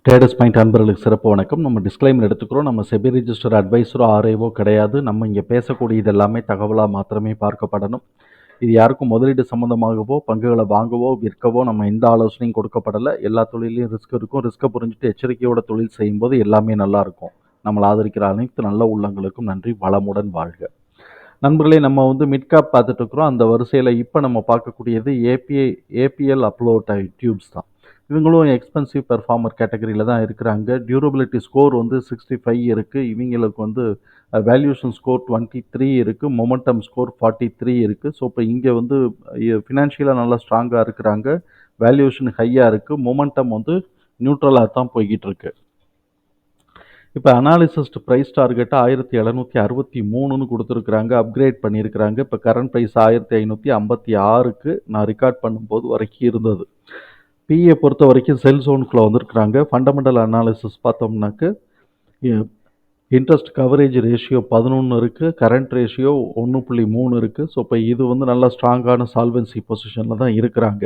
Traders point அன்பர்களுக்கு சிறப்பு வணக்கம். நம்ம டிஸ்க்ளைமர் எடுத்துக்கிறோம். நம்ம செபி ரிஜிஸ்டர் அட்வைஸரோ ஆர்ஐவோ கிடையாது. நம்ம இங்கே பேசக்கூடியது எல்லாமே தகவலாக மாத்திரமே பார்க்கப்படணும். இது யாருக்கும் முதலீடு சம்மந்தமாகவோ பங்குகளை வாங்கவோ விற்கவோ நம்ம எந்த ஆலோசனையும் கொடுக்கப்படலை. எல்லா தொழிலையும் ரிஸ்க் இருக்கும். ரிஸ்க்கை புரிஞ்சுட்டு எச்சரிக்கையோட தொழில் செய்யும்போது எல்லாமே நல்லா இருக்கும். நம்மளை ஆதரிக்கிற அனைத்து நல்ல உள்ளங்களுக்கும் நன்றி. வளமுடன் வாழ்க. நண்பர்களே, நம்ம மிட் கேப் பார்த்துட்டு இருக்கிறோம். அந்த வரிசையில் இப்போ நம்ம பார்க்கக்கூடியது ஏபிஎல் அப்லோட் டியூப்ஸ் தான். இவங்களும் எக்ஸ்பென்சிவ் பெர்ஃபார்மர் கேட்டகரியில் தான் இருக்கிறாங்க. டியூரபிலிட்டி ஸ்கோர் 65 இருக்குது. இவங்களுக்கு வேல்யூஷன் ஸ்கோர் 23 இருக்குது. மொமெண்டம் ஸ்கோர் 43 இருக்குது. ஸோ இப்போ இங்கே ஃபினான்ஷியலாக நல்லா ஸ்ட்ராங்காக இருக்கிறாங்க. வேல்யூஷன் ஹையாக இருக்குது. மொமெண்டம் நியூட்ரலாக தான் போய்கிட்டு இருக்கு. இப்போ அனாலிசிஸ்ட் ப்ரைஸ் டார்கெட்டை 1763ன்னு கொடுத்துருக்குறாங்க. அப்கிரேட் பண்ணியிருக்கிறாங்க. இப்போ கரண்ட் ப்ரைஸ் 1556க்கு நான் ரெக்கார்ட் பண்ணும்போது வரைக்கும் இருந்தது. பிஏ பொறுத்த வரைக்கும் செல் ஜோனுக்குள்ளே வந்திருக்கிறாங்க. ஃபண்டமெண்டல் அனாலிசிஸ் பார்த்தோம்னாக்க இன்ட்ரெஸ்ட் கவரேஜ் ரேஷியோ 11 இருக்குது. கரண்ட் ரேஷியோ 1.3 இருக்குது. ஸோ இப்போ இது நல்லா ஸ்ட்ராங்கான சால்வன்சி பொசிஷனில் தான் இருக்கிறாங்க.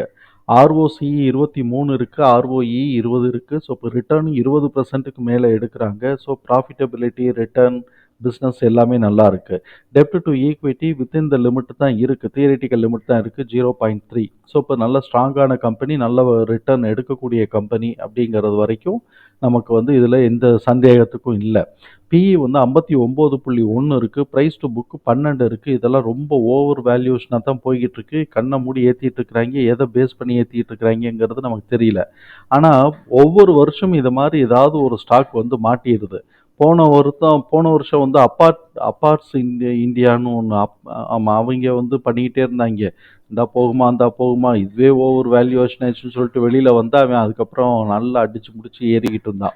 ஆர்ஓசிஇ 23 இருக்குது. ஆர்ஓஇ 20 இருக்குது. ஸோ இப்போ ரிட்டர்ன் 20%க்கு மேலே எடுக்கிறாங்க. ஸோ ப்ராஃபிட்டபிலிட்டி, ரிட்டர்ன், பிஸ்னஸ் எல்லாமே நல்லா இருக்குது. டெப்ட் to equity within the limit தான் இருக்குது. தியரிட்டிக்கல் லிமிட் தான் இருக்குது 0.3. ஸோ இப்போ நல்ல ஸ்ட்ராங்கான கம்பெனி, நல்ல ரிட்டர்ன் எடுக்கக்கூடிய கம்பெனி அப்படிங்கிறது வரைக்கும் நமக்கு இதில் எந்த சந்தேகத்துக்கும் இல்லை. பிஇ 59.1 இருக்குது. ப்ரைஸ் டு புக்கு 12 இருக்குது. இதெல்லாம் ரொம்ப ஓவர் வேல்யூஷனாக தான் போய்கிட்டு இருக்கு. கண்ணை மூடி ஏற்றிட்டு இருக்கிறாங்க. எதை பேஸ் பண்ணி ஏற்றிட்டு இருக்கிறாங்கிறது நமக்கு தெரியல. ஆனால் ஒவ்வொரு வருஷமும் இதை மாதிரி ஏதாவது ஒரு ஸ்டாக் மாட்டிடுது. போன வருஷம் அப்பார்ட்ஸ் இந்தியான்னு ஒன்று ஆமாம், அவங்க பண்ணிக்கிட்டே இருந்தாங்க. இந்தா போகுமா இந்தா போகுமா, இதுவே ஓவர் வேல்யூவேஷன் ஆச்சுன்னு சொல்லிட்டு வெளியில் அவன் அதுக்கப்புறம் நல்லா அடித்து முடிச்சு ஏறிக்கிட்டு இருந்தான்.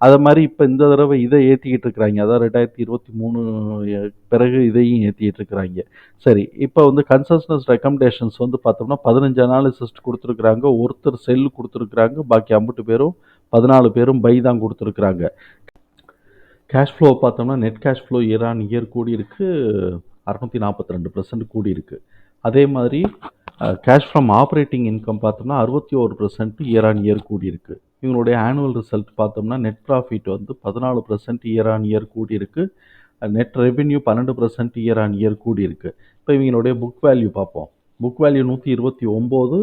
அதை மாதிரி இப்போ இந்த தடவை இதை ஏற்றிக்கிட்டு இருக்கிறாங்க. அதான் 2023 பிறகு இதையும் ஏற்றிக்கிட்டு இருக்கிறாங்க. சரி, இப்போ கன்சல்டன்ஸ் ரெக்கமெண்டேஷன்ஸ் பார்த்தோம்னா 15 அனாலிசிஸ்ட் கொடுத்துருக்குறாங்க. ஒருத்தர் செல் கொடுத்துருக்குறாங்க. பாக்கி 50 பேரும் 14 பேரும் பை தான் கொடுத்துருக்குறாங்க. கேஷ் ஃப்ளோ பார்த்தோம்னா net cash flow year on year கூடி இருக்குது. 642% கூடி இருக்குது. அதே மாதிரி கேஷ் ஃப்ரம் ஆப்ரேட்டிங் இன்கம் பார்த்தோம்னா 61% இயர் ஆன் இயர் கூடி இருக்குது. இவங்களுடைய ஆனுவல் ரிசல்ட் பார்த்தோம்னா net profit 14% year on year கூடி இருக்குது. Net revenue 12% year on year கூடி இருக்குது. இப்போ இவங்களுடைய புக் வேல்யூ பார்ப்போம். Book value 129,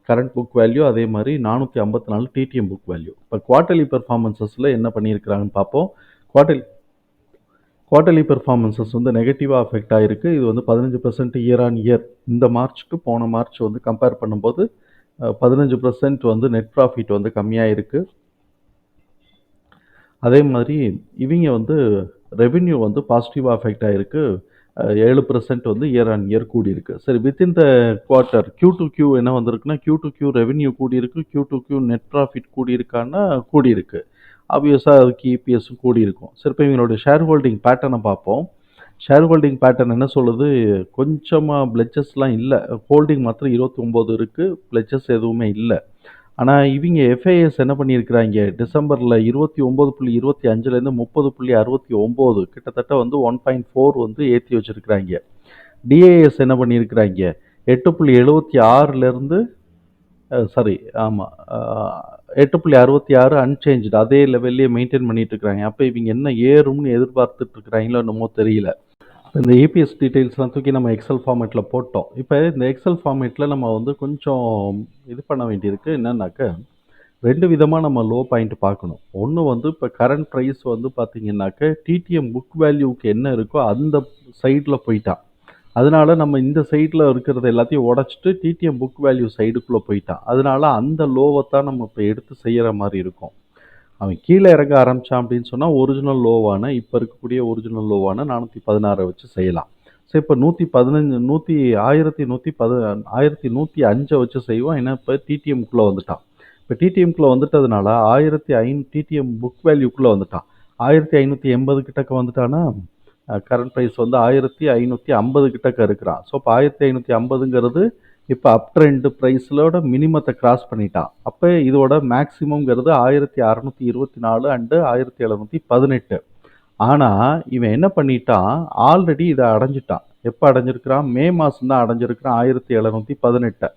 current book value அதே மாதிரி 454 டிடிஎம் புக் வேல்யூ. இப்போ குவார்ட்டர்லி பெர்ஃபார்மன்ஸஸில் என்ன பண்ணியிருக்கிறாங்கன்னு பார்ப்போம். குவார்ட்டர்லி பெர்ஃபார்மன்ஸஸ் நெகட்டிவாக அஃபெக்ட் ஆகிருக்கு. இது 15% இயர் ஆன் இயர். இந்த மார்ச்சுக்கு போன மார்ச் கம்பேர் பண்ணும்போது 15% நெட் ப்ராஃபிட் கம்மியாக இருக்குது. அதே மாதிரி இவங்க ரெவென்யூ பாசிட்டிவாக அஃபெக்ட் ஆகிருக்கு. 7% இயர் ஆன் இயர் கூடி இருக்குது. சரி, வித்தின் த குவார்ட்டர் Q2Q என்ன வந்திருக்குன்னா Q2Q ரெவென்யூ கூடி இருக்குது. Q2Q நெட் ப்ராஃபிட் கூடி இருக்கான்னா கூடி இருக்குது. ஆப்வியஸாக அதுக்கு இபிஎஸும் கூடி இருக்கும். சரி, இப்போ இவங்களோட ஷேர் ஹோல்டிங் பேட்டர்னை பார்ப்போம். ஷேர் ஹோல்டிங் பேட்டர்ன் என்ன சொல்லுது? கொஞ்சமாக பிளெச்சஸ்லாம் இல்லை. ஹோல்டிங் மாத்திரம் 29 இருக்குது. பிளெச்சஸ் எதுவுமே இல்லை. ஆனால் இவங்க எஃப்ஐஎஸ் என்ன பண்ணியிருக்கிறாங்க? டிசம்பரில் 29.25லேருந்து 30.69 கிட்டத்தட்ட 1.4 ஏற்றி வச்சுருக்கிறாங்க. டிஏஎஸ் என்ன பண்ணியிருக்கிறாங்க? 8.76லேருந்து 8.66 அன்சேஞ்சு அதே லெவல்லே மெயின்டைன் பண்ணிட்டு இருக்கிறாங்க. அப்போ இவங்க என்ன ஏறும்னு எதிர்பார்த்துட்டு இருக்கிறாங்களோ என்னமோ தெரியல. இந்த ஏபிஎஸ் டீட்டெயில்ஸ்லாம் தூக்கி நம்ம எக்ஸல் ஃபார்மேட்டில் போட்டோம். இப்போ இந்த எக்ஸல் ஃபார்மேட்டில் நம்ம கொஞ்சம் இது பண்ண வேண்டியிருக்கு. என்னன்னாக்க 2 விதமாக நம்ம லோ பாயிண்ட் பார்க்கணும். ஒன்று இப்போ கரண்ட் ப்ரைஸ் பார்த்தீங்கன்னாக்க டிடிஎம் புக் வேல்யூக்கு என்ன இருக்கோ அந்த சைடில் போயிட்டான். அதனால நம்ம இந்த சைடில் இருக்கிறது எல்லாத்தையும் உடச்சிட்டு டிடிஎம் புக் வேல்யூ சைடுக்குள்ளே போயிட்டான். அதனால அந்த லோவை தான் நம்ம இப்போ எடுத்து செய்கிற மாதிரி இருக்கும். அவன் கீழே இறங்க ஆரம்பித்தான் அப்படின்னு சொன்னால் ஒரிஜினல் லோவான இப்போ இருக்கக்கூடிய ஒரிஜினல் லோவான 416 வச்சு செய்யலாம். ஸோ இப்போ 1105 வச்சு செய்வோம். ஏன்னா இப்போ டிடிஎம்குள்ளே வந்துட்டான். இப்போ டிடிஎம்குள்ளே வந்துட்டதுனால 1500 டிடிஎம் புக் வேல்யூக்குள்ளே வந்துட்டான். 1580 கிட்டக்க வந்துட்டான்னா கரண்ட் ப்ரைஸ் 1550 கிட்டக்க இருக்கிறான். ஸோ இப்போ 1550ங்கிறது இப்போ அப் ட்ரெண்ட் ப்ரைஸிலோட மினிமத்தை கிராஸ் பண்ணிட்டான். அப்போ இதோட மேக்ஸிமம்ங்கிறது 1624 அண்டு 1718. ஆனால் இவன் என்ன பண்ணிட்டான்? ஆல்ரெடி இதை அடைஞ்சிட்டான். எப்போ அடைஞ்சிருக்கிறான்? மே மாதம் தான் அடைஞ்சிருக்கிறான் 1718.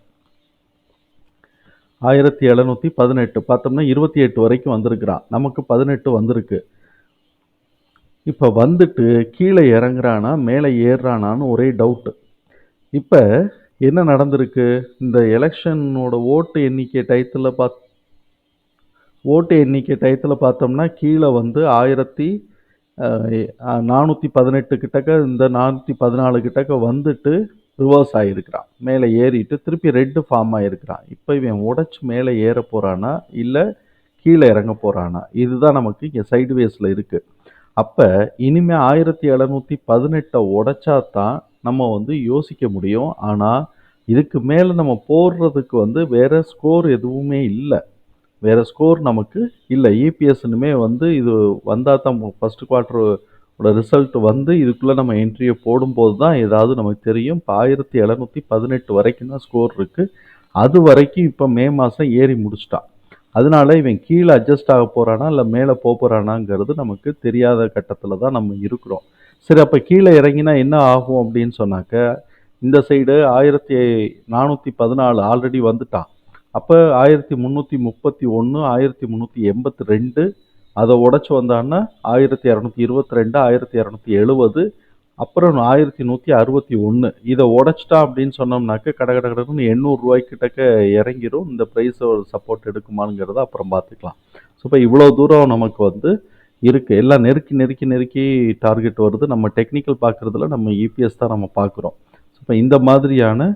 1718 பார்த்தோம்னா 28 வரைக்கும் வந்திருக்கிறான். நமக்கு 18 வந்திருக்கு. இப்போ வந்துட்டு கீழே இறங்குறானா மேலே ஏறுறானான்னு ஒரே டவுட்டு. இப்போ என்ன நடந்திருக்கு? இந்த எலெக்ஷனோட ஓட்டு எண்ணிக்கை டயத்தில் பார்த்தோம்னா கீழே வந்து 1418 கிட்டக்க, இந்த 414 கிட்டக்க வந்துட்டு ரிவர்ஸ் ஆகிருக்கிறான். மேலே ஏறிட்டு திருப்பி ரெட்டு ஃபார்ம் ஆகிருக்கிறான். இப்போ இவன் உடைச்சு மேலே ஏற போகிறானா இல்லை கீழே இறங்க போகிறானா? இதுதான் நமக்கு இங்கே சைடுவேஸில் இருக்குது. அப்போ இனிமேல் 1718 உடைச்சா தான் நம்ம வந்து யோசிக்க முடியும். ஆனால் இதுக்கு மேலே நம்ம போடுறதுக்கு வந்து வேறு ஸ்கோர் எதுவுமே இல்லை. வேறு ஸ்கோர் நமக்கு இல்லை. இபிஎஸ்னுமே வந்து இது வந்தால் தான் ஃபஸ்ட்டு குவார்ட்டரோட ரிசல்ட் வந்து இதுக்குள்ளே நம்ம என்ட்ரியை போடும்போது தான் ஏதாவது நமக்கு தெரியும். இப்போ 1718 வரைக்கும் தான் ஸ்கோர் இருக்குது. அது வரைக்கும் இப்போ மே மாதம் ஏறி முடிச்சிட்டான். அதனால இவன் கீழே அட்ஜஸ்ட் ஆக போகிறானா இல்லை மேலே போகிறானாங்கிறது நமக்கு தெரியாத கட்டத்தில் தான் நம்ம இருக்கிறோம். சரி, அப்போ கீழே இறங்கினா என்ன ஆகும் அப்படின்னு சொன்னாக்க, இந்த சைடு 1414 ஆல்ரெடி வந்துட்டான். அப்போ 1331, 1382 அதை உடச்சி வந்தான்னா 1222, 1270, அப்புறம் 1161 இதை உடைச்சிட்டா அப்படின்னு சொன்னோம்னாக்க கடன்னு 800 ரூபாய்க்கிட்டக்க இறங்கிடும். இந்த ப்ரைஸை சப்போர்ட் எடுக்குமாங்கிறத அப்புறம் பார்த்துக்கலாம். ஸோ இப்போ இவ்வளோ தூரம் நமக்கு வந்து இருக்குது. எல்லாம் நெருக்கி டார்கெட் வருது. நம்ம டெக்னிக்கல் பார்க்குறதுல நம்ம இபிஎஸ் தான் நம்ம பார்க்குறோம். ஸோ இப்போ இந்த மாதிரியான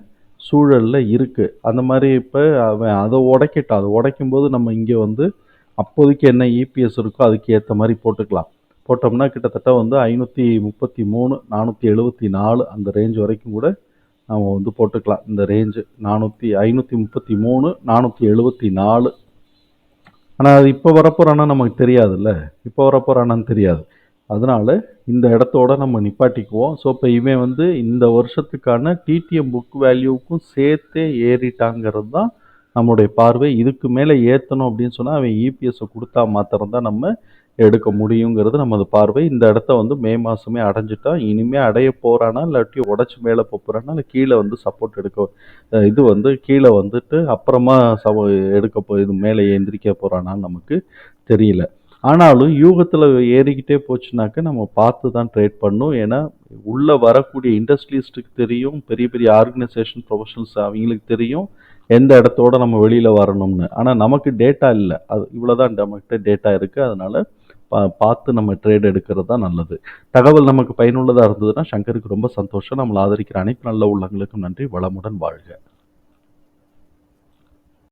சூழலில் இருக்குது. அந்த மாதிரி இப்போ அவன் அதை உடைக்கட்டான். அதை உடைக்கும்போது நம்ம இங்கே வந்து அப்போதைக்கு என்ன இபிஎஸ் இருக்கோ அதுக்கு ஏற்ற மாதிரி போட்டுக்கலாம். போட்டோம்னா கிட்டத்தட்ட வந்து 533, 474 அந்த ரேஞ்ச் வரைக்கும் கூட நம்ம வந்து போட்டுக்கலாம். இந்த ரேஞ்சு 533, 474. ஆனால் அது இப்போ வரப்போகிறான்னா நமக்கு தெரியாதுல்ல. இப்போ வரப்போகிறானான்னு தெரியாது. அதனால இந்த இடத்தோட நம்ம நிப்பாட்டிக்குவோம். ஸோ இப்போ இவன் வந்து இந்த வருஷத்துக்கான டிடிஎம் புக் வேல்யூவுக்கும் சேர்த்தே ஏறிட்டாங்கிறது தான் நம்மளுடைய பார்வை. இதுக்கு மேலே ஏற்றணும் அப்படின்னு சொன்னால் அவன் இபிஎஸ்ஸை கொடுத்தா மாத்திரம் தான் நம்ம எடுக்க முடியுங்கிறது நமது பார்வை. இந்த இடத்த வந்து மே மாதமே அடைஞ்சிட்டா இனிமேல் அடைய போகிறானா இல்லாட்டி உடச்சி மேலே போகிறானா இல்லை கீழே வந்து சப்போர்ட் எடுக்க இது வந்து கீழே வந்துட்டு அப்புறமா இது மேலே எந்திரிக்க போகிறானான்னு நமக்கு தெரியல. ஆனாலும் யூகத்தில் ஏறிக்கிட்டே போச்சுனாக்க நம்ம பார்த்து தான் ட்ரேட் பண்ணணும். ஏன்னா உள்ளே வரக்கூடிய இண்டஸ்ட்ரியலிஸ்ட்டுக்கு தெரியும், பெரிய பெரிய ஆர்கனைசேஷன் ப்ரொஃபஷனல்ஸ் அவங்களுக்கு தெரியும் எந்த இடத்தோட நம்ம வெளியில் வரணும்னு. ஆனால் நமக்கு டேட்டா இல்லை. அது இவ்வளோதான் நம்மகிட்ட டேட்டா இருக்குது. அதனால் பார்த்து நம்ம ட்ரேட் எடுக்கிறது தான் நல்லது. தகவல் நமக்கு பயனுள்ளதாக இருந்ததுன்னா சங்கருக்கு ரொம்ப சந்தோஷம். நம்மளை ஆதரிக்கிற அனைத்து நல்ல உள்ளங்களுக்கும் நன்றி. வளமுடன் வாழ்க.